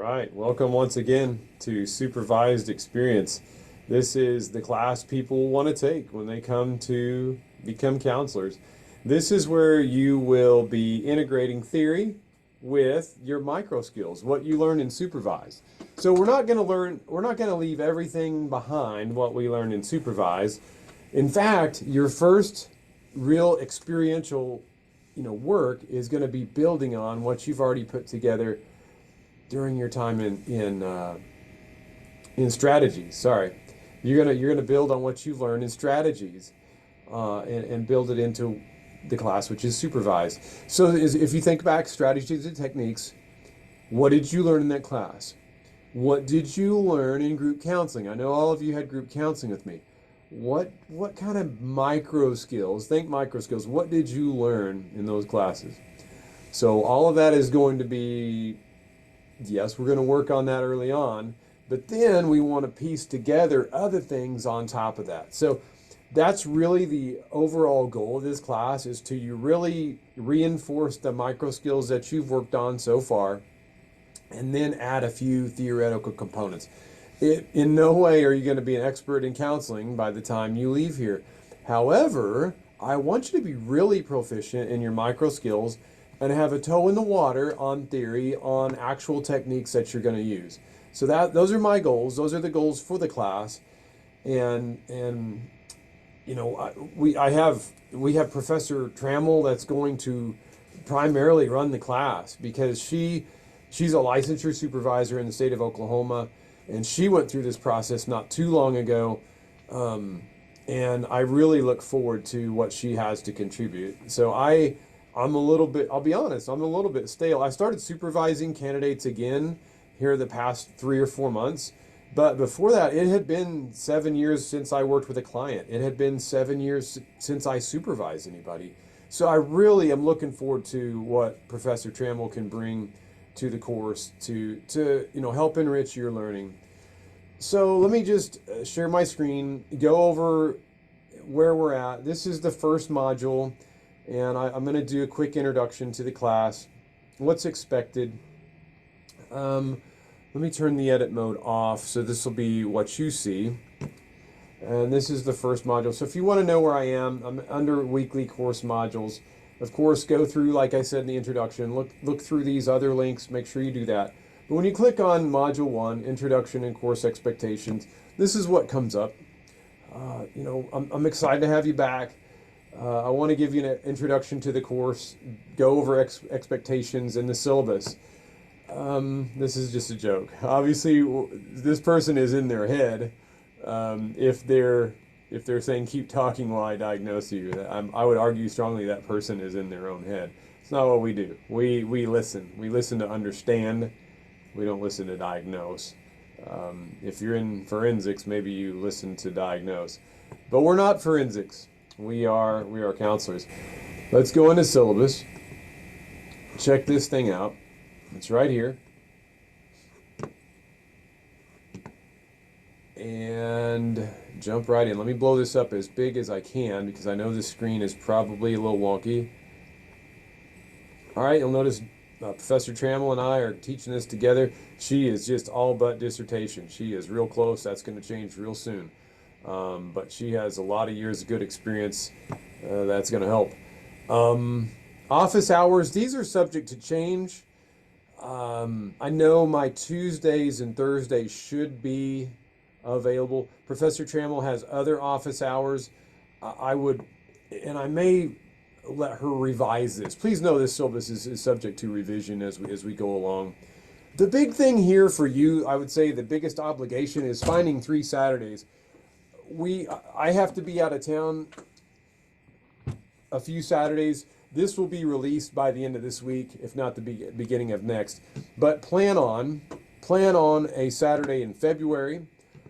right, welcome once again to Supervised Experience. This is the class people want to take when they come to become counselors. This is where you will be integrating theory with your micro skills, what you learn in Supervised. So we're not going to leave everything behind what we learned in Supervised. In fact, your first real experiential, work is going to be building on what you've already put together during your time in strategies. Sorry, you're gonna build on what you've learned in strategies, and build it into the class, which is Supervised. So if you think back, strategies and techniques, what did you learn in that class? What did you learn in group counseling? I know all of you had group counseling with me. What kind of micro skills? Think micro skills. What did you learn in those classes? So all of that is going to be. Yes, we're going to work on that early on, but then we want to piece together other things on top of that. So that's really the overall goal of this class, is to you really reinforce the micro skills that you've worked on so far, and then add a few theoretical components. In no way are you going to be an expert in counseling by the time you leave here. However, I want you to be really proficient in your micro skills and have a toe in the water on theory, on actual techniques that you're going to use. So those are my goals. Those are the goals for the class. And we have Professor Trammell that's going to primarily run the class, because she's a licensure supervisor in the state of Oklahoma, and she went through this process not too long ago. And I really look forward to what she has to contribute. So I'll be honest, I'm a little bit stale. I started supervising candidates again here the past 3 or 4 months. But before that, it had been 7 years since I worked with a client. It had been 7 years since I supervised anybody. So I really am looking forward to what Professor Trammell can bring to the course to help enrich your learning. So let me just share my screen, go over where we're at. This is the first module. And I'm going to do a quick introduction to the class, what's expected. Let me turn the edit mode off, so this will be what you see. And this is the first module. So if you want to know where I am, I'm under weekly course modules. Of course, go through, like I said in the introduction, look through these other links, make sure you do that. But when you click on Module 1, Introduction and Course Expectations, this is what comes up. I'm excited to have you back. I want to give you an introduction to the course, go over expectations and the syllabus. This is just a joke. Obviously, this person is in their head. If they're saying keep talking while I diagnose you, I would argue strongly that person is in their own head. It's not what we do. We listen. We listen to understand. We don't listen to diagnose. If you're in forensics, maybe you listen to diagnose. But we're not forensics. We are counselors. Let's go into syllabus. Check this thing out. It's right here. And jump right in. Let me blow this up as big as I can, because I know this screen is probably a little wonky. All right, you'll notice Professor Trammell and I are teaching this together. She is just all but dissertation. She is real close. That's going to change real soon. But she has a lot of years of good experience. That's going to help. Office hours, these are subject to change. I know my Tuesdays and Thursdays should be available. Professor Trammell has other office hours. I may let her revise this. Please know this syllabus is subject to revision as we go along. The big thing here for you, I would say the biggest obligation, is finding 3 Saturdays. I have to be out of town a few Saturdays. This will be released by the end of this week, if not the beginning of next. But plan on a Saturday in February,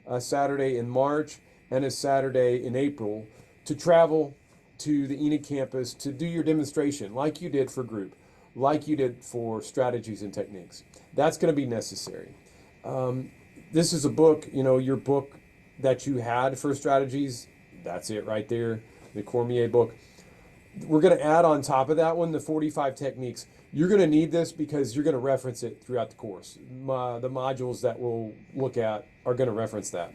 a Saturday in March, and a Saturday in April to travel to the Enid campus to do your demonstration, like you did for group, like you did for strategies and techniques. That's going to be necessary. This is a book, your book that you had for strategies. That's it right there, the Cormier book. We're going to add on top of that one the 45 techniques. You're going to need this because you're going to reference it throughout the course. The modules that we'll look at are going to reference that.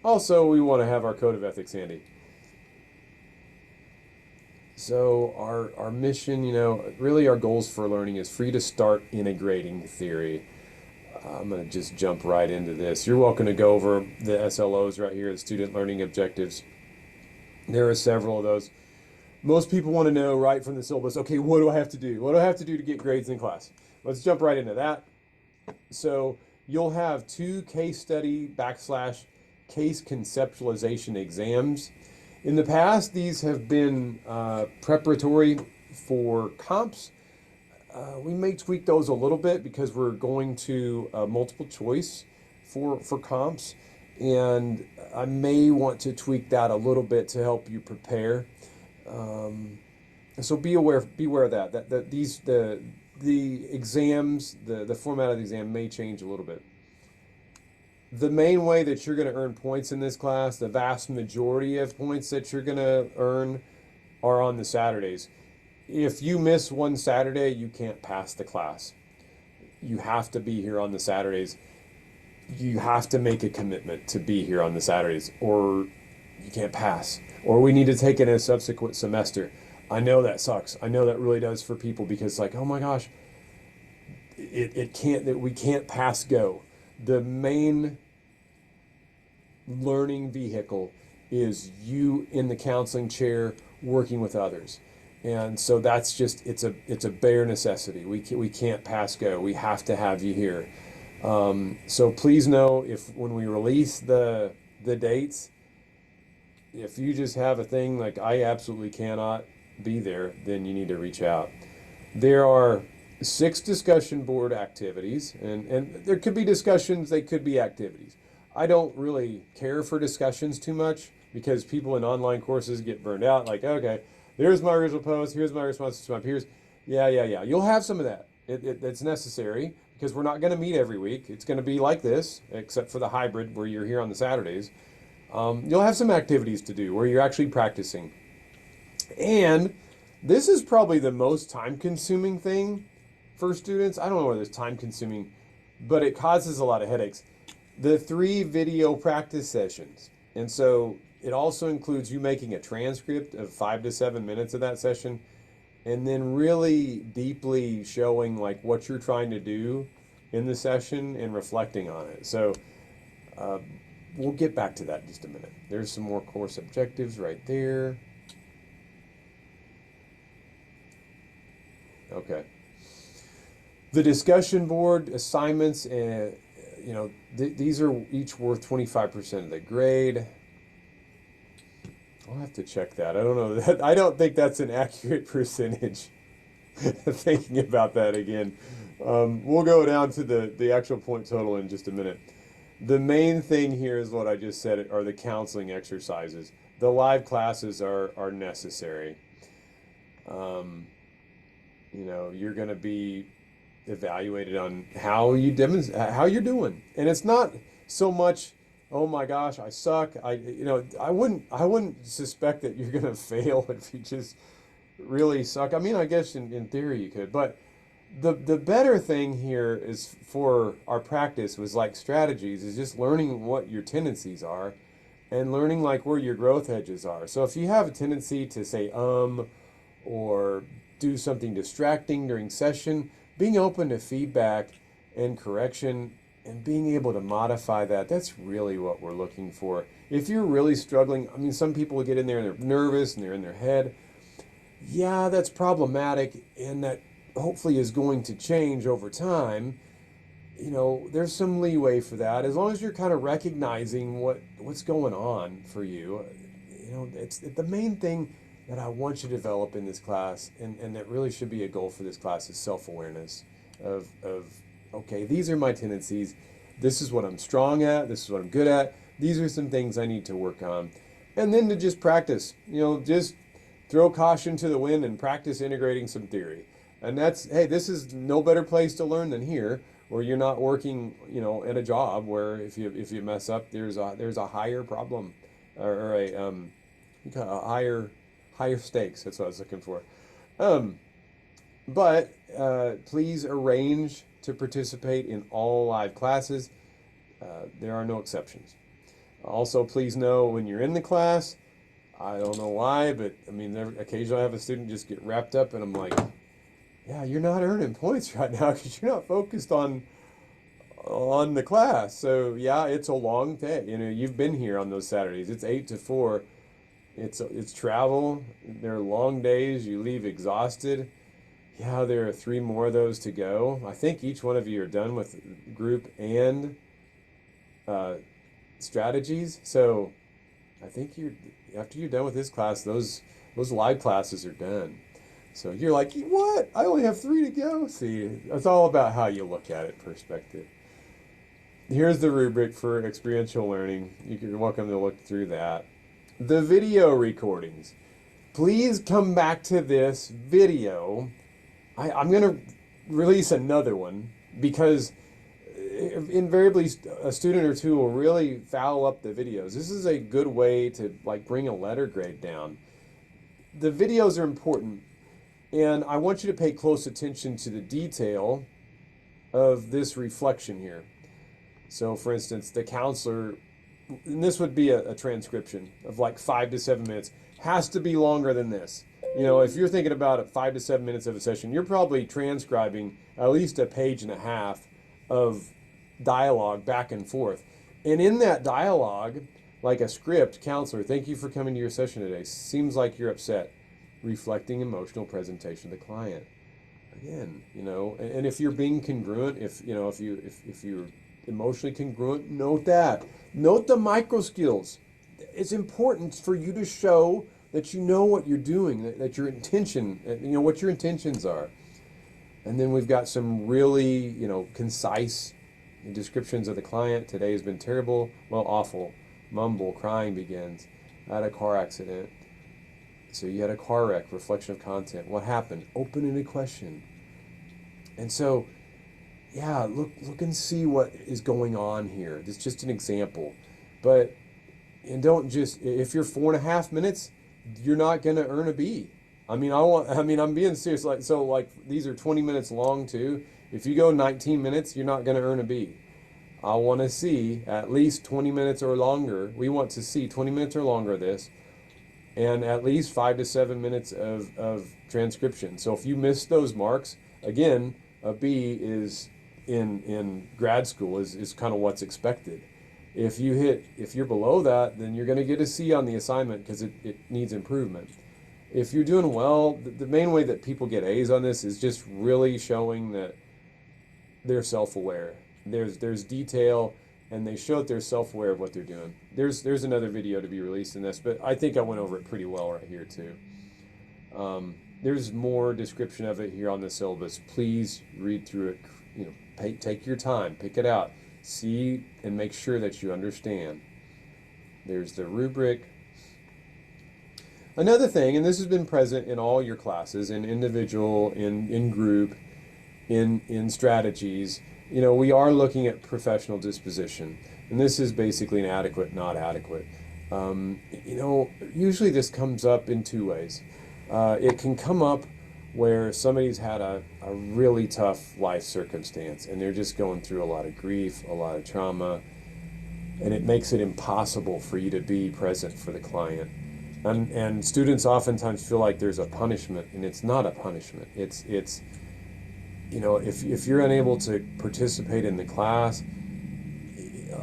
Also, we want to have our code of ethics handy. So our mission, really our goals for learning is free to start integrating theory. I'm going to just jump right into this. You're welcome to go over the SLOs right here, the student learning objectives. There are several of those. Most people want to know right from the syllabus, okay, what do I have to do? What do I have to do to get grades in class? Let's jump right into that. So you'll have 2 case study / case conceptualization exams. In the past, these have been preparatory for comps. We may tweak those a little bit because we're going to multiple choice for comps, and I may want to tweak that a little bit to help you prepare. So beware of that. The exams, the format of the exam may change a little bit. The main way that you're going to earn points in this class, the vast majority of points that you're going to earn are on the Saturdays. If you miss one Saturday, you can't pass the class. You have to be here on the Saturdays. You have to make a commitment to be here on the Saturdays, or you can't pass. Or we need to take it in a subsequent semester. I know that sucks. I know that really does for people because like, oh my gosh, we can't pass go. The main learning vehicle is you in the counseling chair working with others. And so that's just, it's a bare necessity. We can't pass go. We have to have you here. So please know if when we release the dates, if you just have a thing like I absolutely cannot be there, then you need to reach out. There are 6 discussion board activities, and there could be discussions, they could be activities. I don't really care for discussions too much because people in online courses get burned out. Like, okay, there's my original post, here's my responses to my peers. Yeah. You'll have some of that. It's necessary because we're not going to meet every week. It's going to be like this, except for the hybrid where you're here on the Saturdays. You'll have some activities to do where you're actually practicing. And this is probably the most time-consuming thing for students. I don't know whether it's time-consuming, but it causes a lot of headaches. The 3 video practice sessions. And so it also includes you making a transcript of 5 to 7 minutes of that session, and then really deeply showing like what you're trying to do in the session and reflecting on it. So we'll get back to that in just a minute. There's some more course objectives right there. Okay. The discussion board assignments, these are each worth 25% of the grade. I'll have to check that. I don't know. I don't think that's an accurate percentage. Thinking about that again. We'll go down to the actual point total in just a minute. The main thing here is what I just said are the counseling exercises. The live classes are necessary. You're going to be evaluated on how you're doing, and it's not so much, oh my gosh, I suck. I wouldn't suspect that you're going to fail if you just really suck. I mean, I guess in theory you could, but the better thing here is for our practice was like strategies is just learning what your tendencies are and learning like where your growth edges are. So if you have a tendency to say or do something distracting during session, being open to feedback and correction and being able to modify that's really what we're looking for. If you're really struggling, I mean, some people get in there and they're nervous and they're in their head. Yeah, that's problematic, and that hopefully is going to change over time. There's some leeway for that as long as you're kind of recognizing what's going on for you. It's the main thing that I want you to develop in this class, and that really should be a goal for this class, is self-awareness of okay, these are my tendencies, this is what I'm strong at, this is what I'm good at, these are some things I need to work on. And then to just practice, just throw caution to the wind and practice integrating some theory. And this is no better place to learn than here, where you're not working, at a job where if you mess up, there's a higher problem, or a higher stakes. That's what I was looking for. But please arrange to participate in all live classes. There are no exceptions. Also, please know when you're in the class, I don't know why, but I mean, occasionally I have a student just get wrapped up, and I'm like, yeah, you're not earning points right now because you're not focused on the class. So yeah, it's a long day. You know, you've been here on those Saturdays. It's 8 to 4. It's travel. There are long days. You leave exhausted. Yeah, there are 3 more of those to go. I think each one of you are done with group and uh, strategies. So I think after you're done with this class, those live classes are done. So you're like, what? I only have 3 to go. See, it's all about how you look at it, perspective. Here's the rubric for experiential learning. You're welcome to look through that. The video recordings. Please come back to this video. I'm going to release another one because invariably a student or two will really foul up the videos. This is a good way to like bring a letter grade down. The videos are important, and I want you to pay close attention to the detail of this reflection here. So for instance, the counselor, and this would be a transcription of like 5 to 7 minutes, has to be longer than this. You know, if you're thinking about it, 5 to 7 minutes of a session, you're probably transcribing at least a page and a half of dialogue back and forth. And in that dialogue, like a script, counselor, thank you for coming to your session today. Seems like you're upset. Reflecting emotional presentation to the client. Again, you know, and if you're being congruent, if you're emotionally congruent, note that. Note the micro skills. It's important for you to show that you know what you're doing, that your intention, you know, what your intentions are. And then we've got some really, you know, concise descriptions of the client. Today has been terrible, well, awful. Mumble, crying begins. I had a car accident. So you had a car wreck, reflection of content. What happened? Open-ended question. And so, yeah, look and see what is going on here. This is just an example. And don't just, if you're 4.5 minutes, you're not going to earn a B. I'm being serious. Like these are 20 minutes long too. If you go 19 minutes, you're not going to earn a B. I want to see at least 20 minutes or longer. We want to see 20 minutes or longer of this, and at least 5 to 7 minutes of transcription. So if you miss those marks, again, a B is in grad school is kind of what's expected. If you're below that, then you're going to get a C on the assignment because it needs improvement. If you're doing well, the main way that people get A's on this is just really showing that they're self-aware. There's detail, and they show that they're self-aware of what they're doing. There's another video to be released in this, but I think I went over it pretty well right here too. There's more description of it here on the syllabus. Please read through it. You know, take your time, pick it out, see, and make sure that you understand. There's the rubric. Another thing, and this has been present in all your classes, in individual, in group, in strategies, you know, we are looking at professional disposition. And this is basically an adequate, not adequate. You know, usually this comes up in 2 ways. It can come up where somebody's had a really tough life circumstance and they're just going through a lot of grief, a lot of trauma, and it makes it impossible for you to be present for the client. And students oftentimes feel like there's a punishment, and it's not a punishment. It's you know, if you're unable to participate in the class,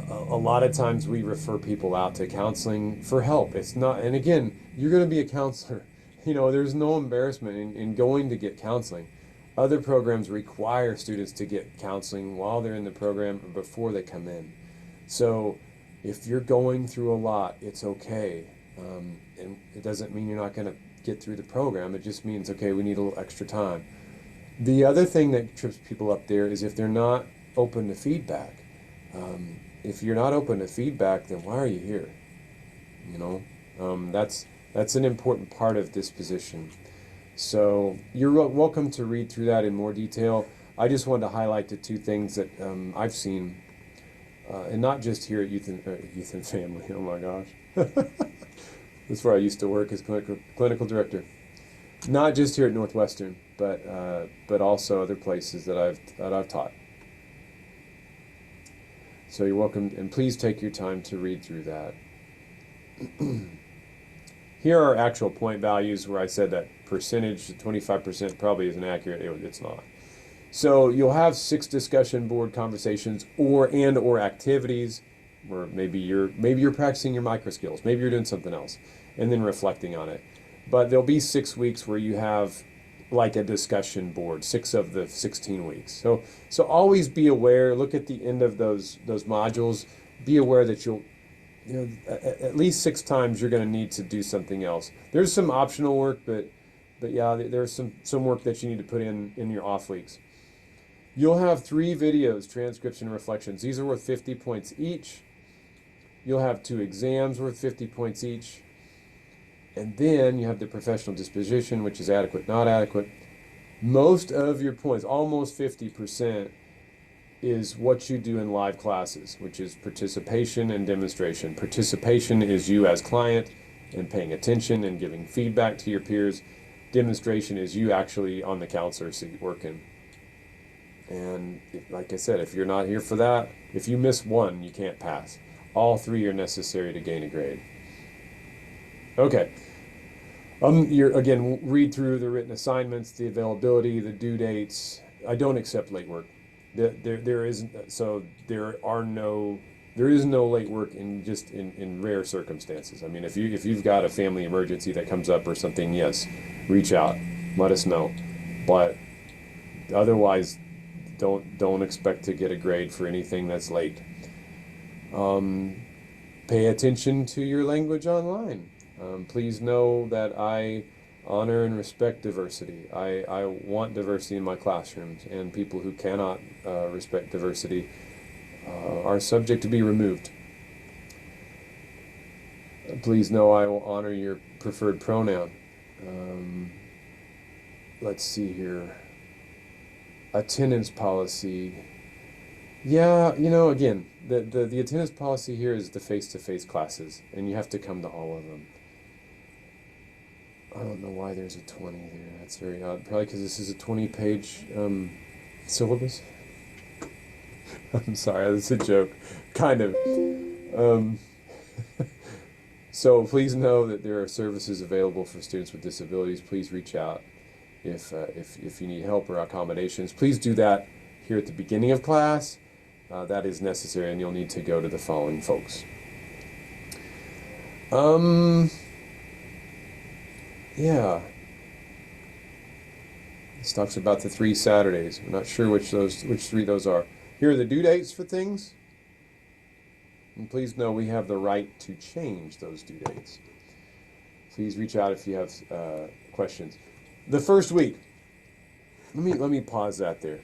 a lot of times we refer people out to counseling for help. It's not, and again, you're going to be a counselor. You know, there's no embarrassment in going to get counseling. Other programs require students to get counseling while they're in the program or before they come in. So if you're going through a lot, it's okay. And it doesn't mean you're not going to get through the program. It just means, okay, we need a little extra time. The other thing that trips people up there is if they're not open to feedback. If you're not open to feedback, then why are you here? You know, that's an important part of this position. So you're welcome to read through that in more detail. I just wanted to highlight the 2 things that I've seen, and not just here at Youth and Family. Oh my gosh. That's where I used to work as clinical director. not just here at Northwestern, but also other places that I've taught. So you're welcome, and please take your time to read through that. Here are actual point values where I said that percentage, 25% probably isn't accurate. It's not. So you'll have 6 discussion board conversations or activities where maybe you're practicing your micro skills, maybe you're doing something else, and then reflecting on it. But there'll be 6 weeks where you have like a discussion board, 6 of the 16 weeks. So always be aware. Look at the end of those modules. Be aware that at least 6 times you're going to need to do something else. There's some optional work, but yeah, there's some work that you need to put in your off weeks. You'll have 3 videos, transcripts and reflections. These are worth 50 points each. You'll have 2 exams worth 50 points each. And then you have the professional disposition, which is adequate, not adequate. Most of your points, almost 50%, is what you do in live classes, which is participation and demonstration. Participation is you as client and paying attention and giving feedback to your peers. Demonstration is you actually on the counselor seat working. And like I said, if you're not here for that, if you miss one, you can't pass. All 3 are necessary to gain a grade. Okay. Again, read through the written assignments, the availability, the due dates. I don't accept late work. There is no late work in rare circumstances. I mean, if you've got a family emergency that comes up or something, yes, reach out, let us know. But otherwise, don't expect to get a grade for anything that's late. Pay attention to your language online. Please know that I honor and respect diversity. I want diversity in my classrooms, and people who cannot respect diversity are subject to be removed. Please know I will honor your preferred pronoun. Let's see here. Attendance policy. Yeah, again, the attendance policy here is the face-to-face classes, and you have to come to all of them. I don't know why there's a 20 there. That's very odd. Probably because this is a 20-page syllabus. I'm sorry, that's a joke. Kind of. So please know that there are services available for students with disabilities. Please reach out if you need help or accommodations. Please do that here at the beginning of class. That is necessary, and you'll need to go to the following folks. Yeah. This talks about the 3 Saturdays. We're not sure which 3 those are. Here are the due dates for things. And please know we have the right to change those due dates. Please reach out if you have questions. The first week. Let me pause that there.